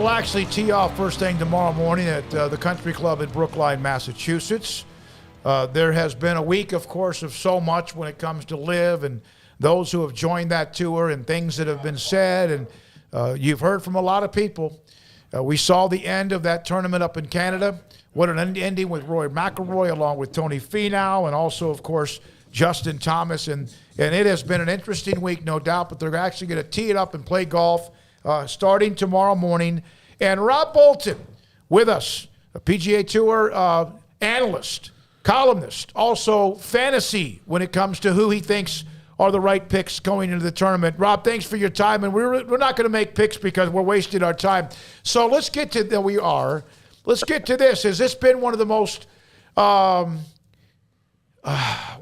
We'll actually tee off first thing tomorrow morning at the Country Club in Brookline, Massachusetts. There has been a week, of course, of so much when it comes to LIV and those who have joined that tour and things that have been said. And you've heard from a lot of people. We saw the end of that tournament up in Canada. What an ending with Rory McIlroy along with Tony Finau and also, of course, Justin Thomas. And it has been an interesting week, no doubt, but they're actually going to tee it up and play golf starting tomorrow morning. And Rob Bolton with us, a PGA Tour analyst, columnist, also fantasy when it comes to who he thinks are the right picks going into the tournament. Rob, thanks for your time. And we're not going to make picks because we're wasting our time. So let's get to Let's get to this. Has this been one of the most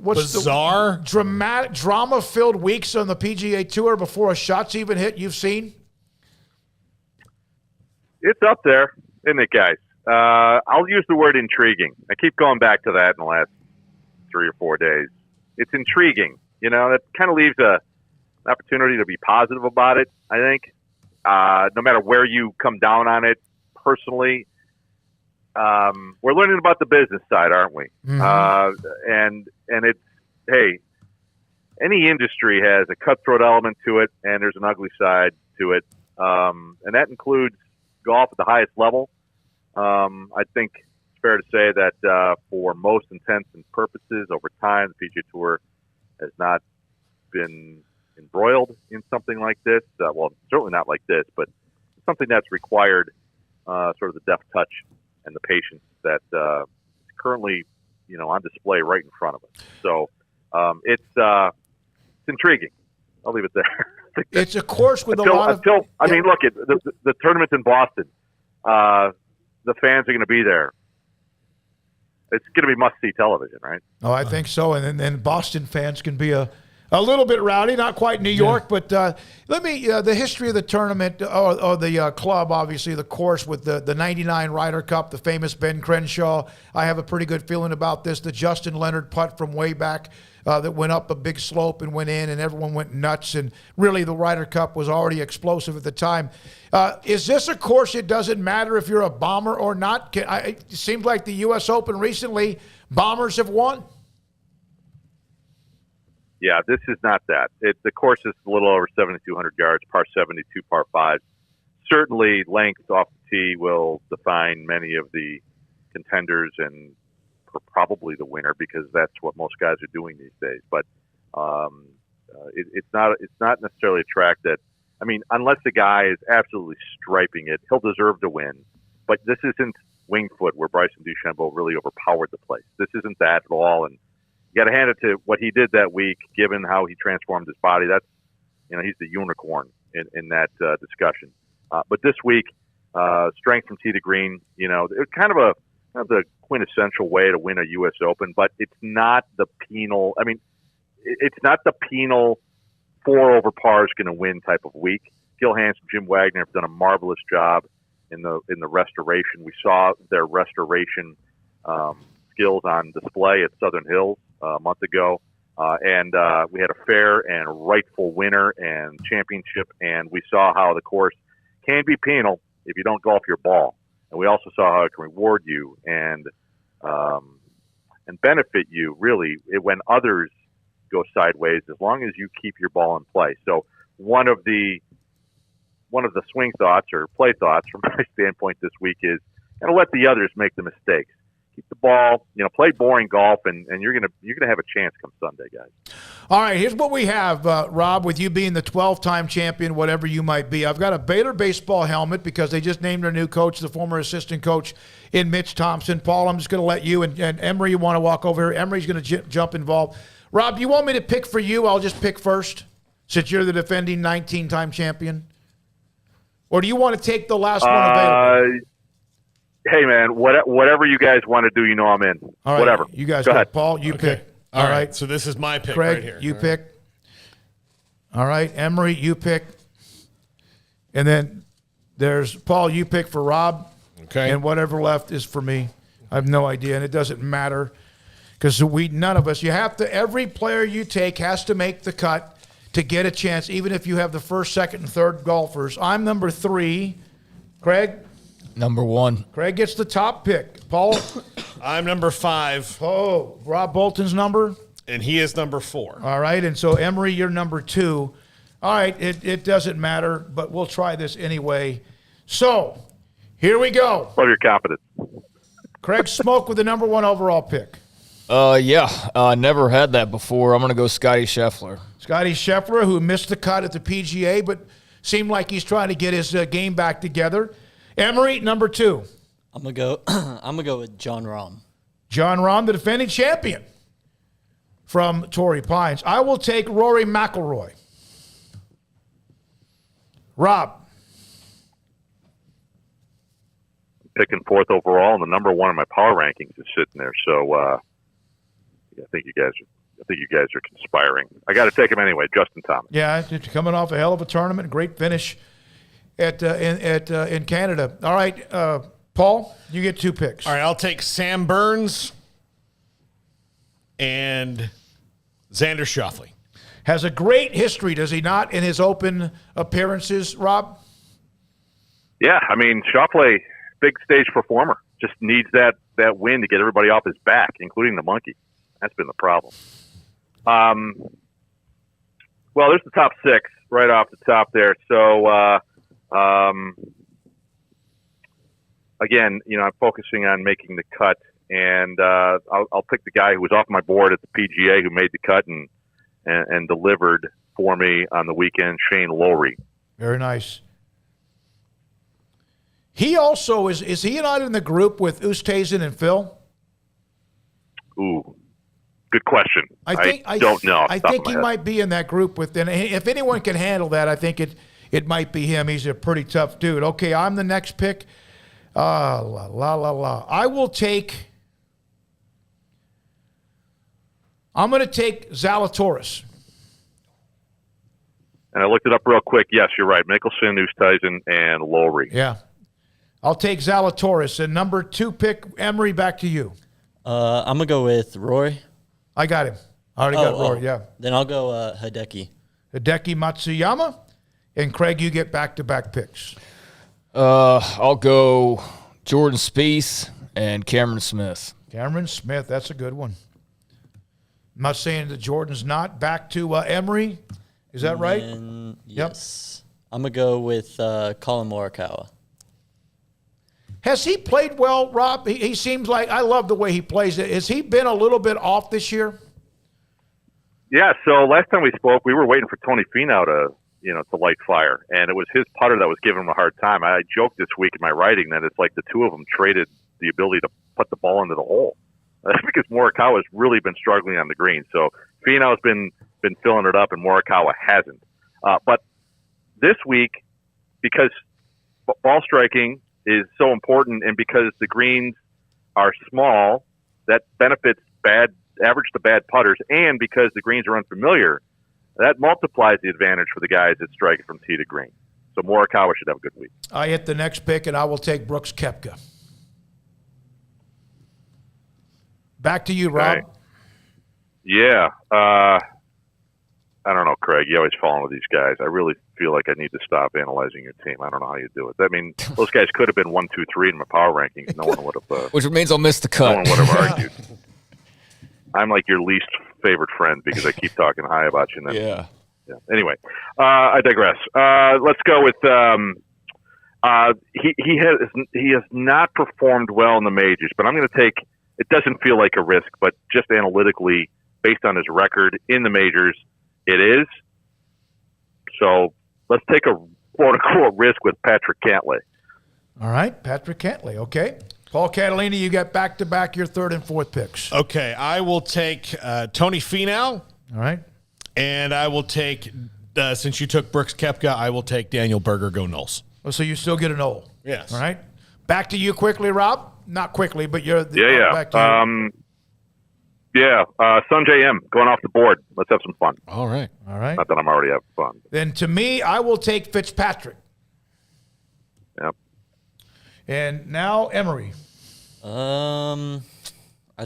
bizarre, drama-filled weeks on the PGA Tour before a shot's even hit you've seen? It's up there, isn't it, guys? I'll use the word intriguing. I keep going back to that in the last 3 or 4 days. It's intriguing. You know, that kind of leaves an opportunity to be positive about it, I think. No matter where you come down on it personally, we're learning about the business side, aren't we? Mm-hmm. And it's, hey, any industry has a cutthroat element to it, and there's an ugly side to it. And that includes golf at the highest level. I think it's fair to say that for most intents and purposes over time, the PGA Tour has not been embroiled in something like this. Well, certainly not like this, but something that's required sort of the deft touch and the patience that is currently, on display right in front of us. So it's intriguing. I'll leave it there. It's a course with a lot of... I mean, look, the tournament's in Boston. The fans are going to be there. It's going to be must-see television, right? Oh, I think so. And then Boston fans can be a little bit rowdy, not quite New York, but let me, the history of the tournament, or the club, obviously, the course with the 99 Ryder Cup, the famous Ben Crenshaw. I have a pretty good feeling about this. The Justin Leonard putt from way back that went up a big slope and went in, and everyone went nuts. And really, the Ryder Cup was already explosive at the time. Is this a course it doesn't matter if you're a bomber or not? It seems like the U.S. Open recently, bombers have won. Yeah, this is not that. The course is a little over 7,200 yards, par 72, par 5. Certainly, length off the tee will define many of the contenders and probably the winner, because that's what most guys are doing these days. But it's not necessarily a track that, I mean, unless the guy is absolutely striping it, he'll deserve to win. But this isn't Winged Foot, where Bryson DeChambeau really overpowered the place. This isn't that at all, and you got to hand it to what he did that week, given how he transformed his body. That's, he's the unicorn in that discussion. But this week, strength from tee to green, it's kind of the quintessential way to win a U.S. Open, but it's not the penal. I mean, it's not the penal 4 over par is going to win type of week. Gil Hansen, Jim Wagner have done a marvelous job in the restoration. We saw their restoration skills on display at Southern Hills a month ago, and we had a fair and rightful winner and championship, and we saw how the course can be penal if you don't golf your ball, and we also saw how it can reward you and benefit you really when others go sideways, as long as you keep your ball in play. So one of the swing thoughts or play thoughts from my standpoint this week is, and let the others make the mistakes. Keep the ball, play boring golf, and you're gonna have a chance come Sunday, guys. All right, here's what we have, Rob. With you being the 12-time champion, whatever you might be, I've got a Baylor baseball helmet because they just named their new coach, the former assistant coach in Mitch Thompson. Paul, I'm just going to let you and Emery, you want to walk over here. Emery's going to jump involved. Rob, do you want me to pick for you? I'll just pick first, since you're the defending 19-time champion. Or do you want to take the last one available? Hey, man, whatever you guys want to do, I'm in. All right, whatever. You guys go ahead. Paul, you pick. All right. So this is my pick Craig, right here. you pick. All right. Emery, you pick. And then there's Paul, you pick for Rob. Okay. And whatever left is for me. I have no idea, and it doesn't matter because none of us, every player you take has to make the cut to get a chance, even if you have the first, second, and third golfers. I'm number 3. Craig? Number 1. Craig gets the top pick. Paul? I'm number 5. Oh, Rob Bolton's number? And he is number 4. All right, and so Emery, you're number 2. All right, it doesn't matter, but we'll try this anyway. So, here we go. Love your confidence. Craig Smoak with the number 1 overall pick. Never had that before. I'm going to go Scotty Scheffler. Scotty Scheffler, who missed the cut at the PGA, but seemed like he's trying to get his game back together. Emery, number 2. I'm gonna go with John Rahm. John Rahm, the defending champion from Torrey Pines. I will take Rory McIlroy. Rob. Picking 4th overall, and the number 1 in my power rankings is sitting there. So I think you guys are conspiring. I got to take him anyway. Justin Thomas. Yeah, coming off a hell of a tournament, great finish in Canada. All right, Paul, you get 2 picks. All right, I'll take Sam Burns and Xander Schauffele. Has a great history, does he not, in his Open appearances, Rob? Yeah, I mean, Schauffele, big stage performer, just needs that win to get everybody off his back, including the monkey. That's been the problem. Well, there's the top 6 right off the top there. So, again, I'm focusing on making the cut, and I'll pick the guy who was off my board at the PGA who made the cut and delivered for me on the weekend, Shane Lowry. Very nice. He also is he not in the group with Oosthuizen and Phil? Ooh, good question. I don't know. I think he might be in that group with. And if anyone can handle that, I think it might be him. He's a pretty tough dude. Okay, I'm the next pick. I will take. I'm going to take Zalatoris. And I looked it up real quick. Yes, you're right. Mickelson, Oosthuizen, and Lowry. Yeah. I'll take Zalatoris. And number 2 pick, Emery, back to you. I'm going to go with Rory. I got him. I already got Rory, yeah. Then I'll go Hideki. Hideki Matsuyama. And Craig, you get back-to-back picks. I'll go Jordan Spieth and Cameron Smith. Cameron Smith, that's a good one. I'm not saying that Jordan's not. Back to Emery. Is that right? Yes. Yep. I'm going to go with Colin Morikawa. Has he played well, Rob? He seems like, I love the way he plays it. Has he been a little bit off this year? Yeah, so last time we spoke, we were waiting for Tony Finau to light fire, and it was his putter that was giving him a hard time. I joked this week in my writing that it's like the two of them traded the ability to put the ball into the hole. Because Morikawa's really been struggling on the green. So Finau's been filling it up, and Morikawa hasn't. But this week, because ball striking is so important, and because the greens are small, that benefits average to bad putters, and because the greens are unfamiliar, that multiplies the advantage for the guys that strike from tee to green. So Morikawa should have a good week. I hit the next pick, and I will take Brooks Koepka. Back to you, Rob. Okay. Yeah. I don't know, Craig. You always fall in with these guys. I really feel like I need to stop analyzing your team. I don't know how you do it. I mean, those guys could have been 1, 2, 3 in my power rankings. No one would have. Which means I'll miss the cut. No one would have argued. I'm like your least favorite friend because I keep talking high about you. And then, yeah. Anyway, I digress. Let's go with. He has not performed well in the majors, but I'm going to take. It doesn't feel like a risk, but just analytically, based on his record in the majors, it is. So let's take a quote-unquote risk with Patrick Cantlay. All right, Patrick Cantlay, okay. Paul Catalina, you got back-to-back your 3rd and 4th picks. Okay, I will take Tony Finau. All right. And I will take, since you took Brooks Koepka, I will take Daniel Berger, go Knowles. Oh, so you still get a Knoll. Yes. All right. Back to you quickly, Rob. Not quickly, but you're back to you. Sunjay M. going off the board. Let's have some fun. All right. Not that I'm already having fun. Then to me, I will take Fitzpatrick. Yep. And now Emery. I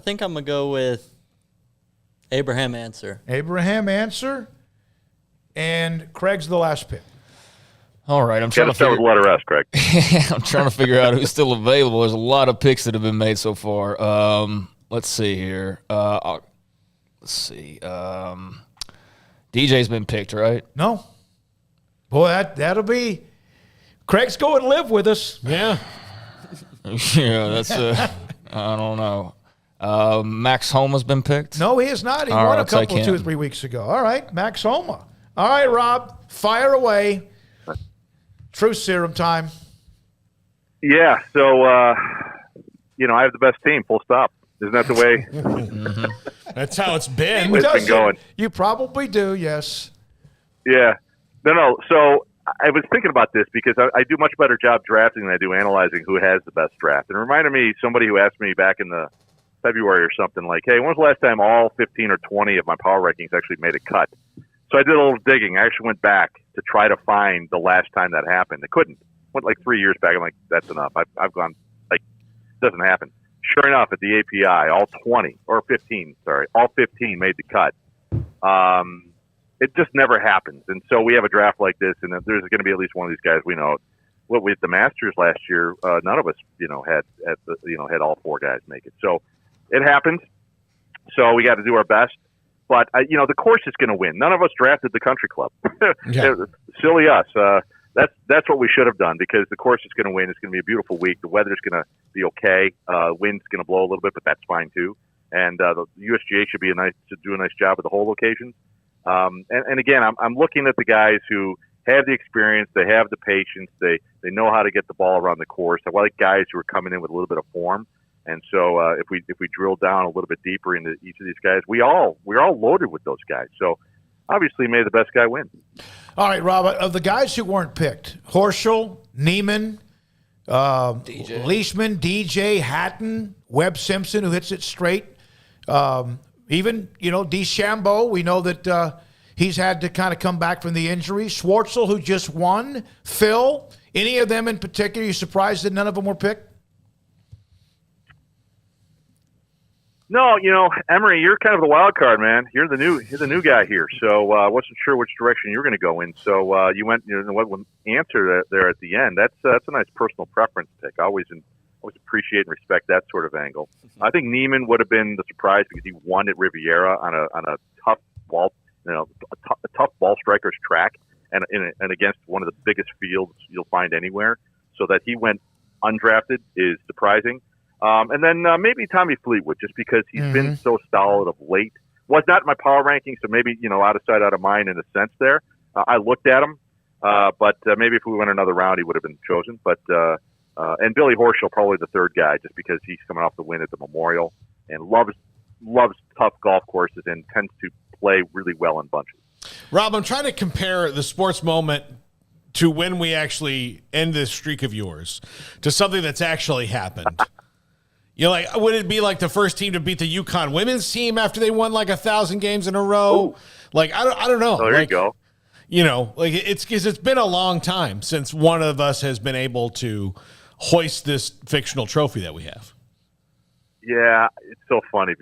think I'm going to go with Abraham Answer. And Craig's the last pick. All right, I'm Got trying to to start figure. with letter S, Craig. I'm trying to figure out who's still available. There's a lot of picks that have been made so far. Let's see here. Let's see. DJ's been picked, right? No. Boy, that'll be. Craig's going to live with us. Yeah. Yeah, that's. I don't know. Max Homa's been picked. No, he is not. He All won right, a I'll take couple 2 or him. 3 weeks ago. All right, Max Homa. All right, Rob, fire away. Truth serum time. Yeah, so, I have the best team, full stop. Isn't that the way That's how it's been. it's been Does it? going? You probably do, yes. Yeah. No. So I was thinking about this because I do much better job drafting than I do analyzing who has the best draft. And it reminded me, somebody who asked me back in the February or something like, hey, when was the last time all 15 or 20 of my power rankings actually made a cut? So I did a little digging. I actually went back to try to find the last time that happened. I couldn't. Went like 3 years back. I'm like, that's enough. I've gone, like, it doesn't happen. Sure enough, at the API, all 15 made the cut. It just never happens. And so we have a draft like this, and there's going to be at least one of these guys we know. What with the Masters last year, none of us, had all 4 guys make it. So it happens. So we got to do our best. But the course is going to win. None of us drafted the country club. Yeah. Silly us. That's what we should have done, because the course is going to win. It's going to be a beautiful week. The weather's going to be okay. Wind's going to blow a little bit, but that's fine too. And the USGA should do a nice job at the whole locations. And again, I'm looking at the guys who have the experience, they have the patience, they know how to get the ball around the course. I like guys who are coming in with a little bit of form. And so if we drill down a little bit deeper into each of these guys, we're all loaded with those guys. So obviously, may the best guy win. All right, Rob, of the guys who weren't picked, Horschel, Neiman, Leishman, DJ, Hatton, Webb Simpson, who hits it straight. Even, DeChambeau, we know that he's had to kind of come back from the injury. Schwartzel, who just won. Phil, any of them in particular, you surprised that none of them were picked? No, Emery, you're kind of the wild card, man. You're the new guy here, so I wasn't sure which direction you were going to go in. So you went, what answer there at the end? That's a nice personal preference pick. I always appreciate and respect that sort of angle. I think Neiman would have been the surprise because he won at Riviera on a tough ball, a tough ball striker's track, and against one of the biggest fields you'll find anywhere. So that he went undrafted is surprising. And then maybe Tommy Fleetwood, just because he's been so solid of late. Was not in my power ranking, so maybe, out of sight, out of mind in a sense there. I looked at him, but maybe if we went another round, he would have been chosen. But and Billy Horschel, probably the third guy, just because he's coming off the win at the Memorial and loves tough golf courses and tends to play really well in bunches. Rob, I'm trying to compare the sports moment to when we actually end this streak of yours to something that's actually happened. Would it be like the first team to beat the UConn women's team after they won like 1,000 games in a row? Ooh. I don't know. Oh, there you go. It's because it's been a long time since one of us has been able to hoist this fictional trophy that we have. Yeah, it's so funny.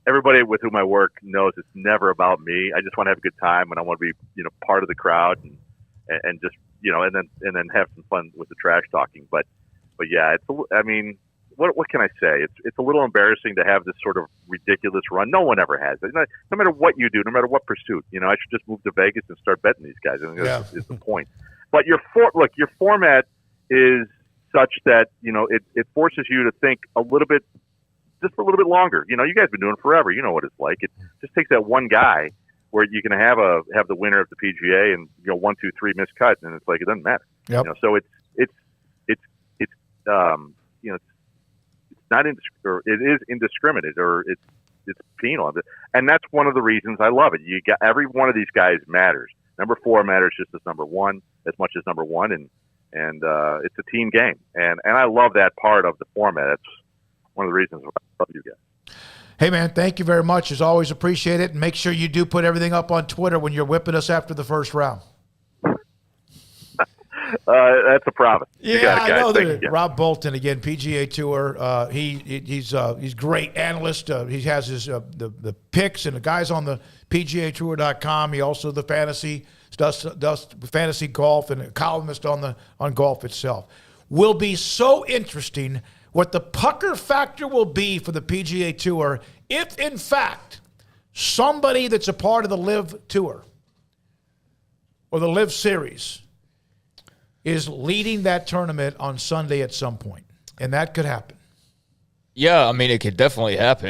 Everybody with whom I work knows it's never about me. I just want to have a good time, and I want to be, part of the crowd and just, and then have some fun with the trash talking. But yeah, what can I say? It's a little embarrassing to have this sort of ridiculous run. No one ever has it. No matter what you do, no matter what pursuit, I should just move to Vegas and start betting these guys. I think that's is the point. But your format is such that it forces you to think a little bit, just for a little bit longer. You guys have been doing it forever. You know what it's like. It just takes that one guy where you can have the winner of the PGA and 1, 2, 3 missed cut, and it's like it doesn't matter. Yep. So it's not or it is indiscriminate, or it's penal, and that's one of the reasons I love it. You got every one of these guys matters. Number 4 matters just as number 1, as much as number 1, and it's a team game, and I love that part of the format. That's one of the reasons I love you guys. Hey, man, thank you very much. As always, appreciate it. And make sure you do put everything up on Twitter when you're whipping us after the first round. That's a promise. Yeah, You got it, guys. I know Thank that. you. Rob Bolton, again, PGA Tour. He's great analyst. He has his the picks and the guys on the PGA Tour.com. He also the fantasy does fantasy golf and a columnist on golf itself. Will be so interesting what the pucker factor will be for the PGA Tour if, in fact, somebody that's a part of the LIV Tour or the LIV Series is leading that tournament on Sunday at some point. And that could happen. Yeah, I mean, it could definitely happen.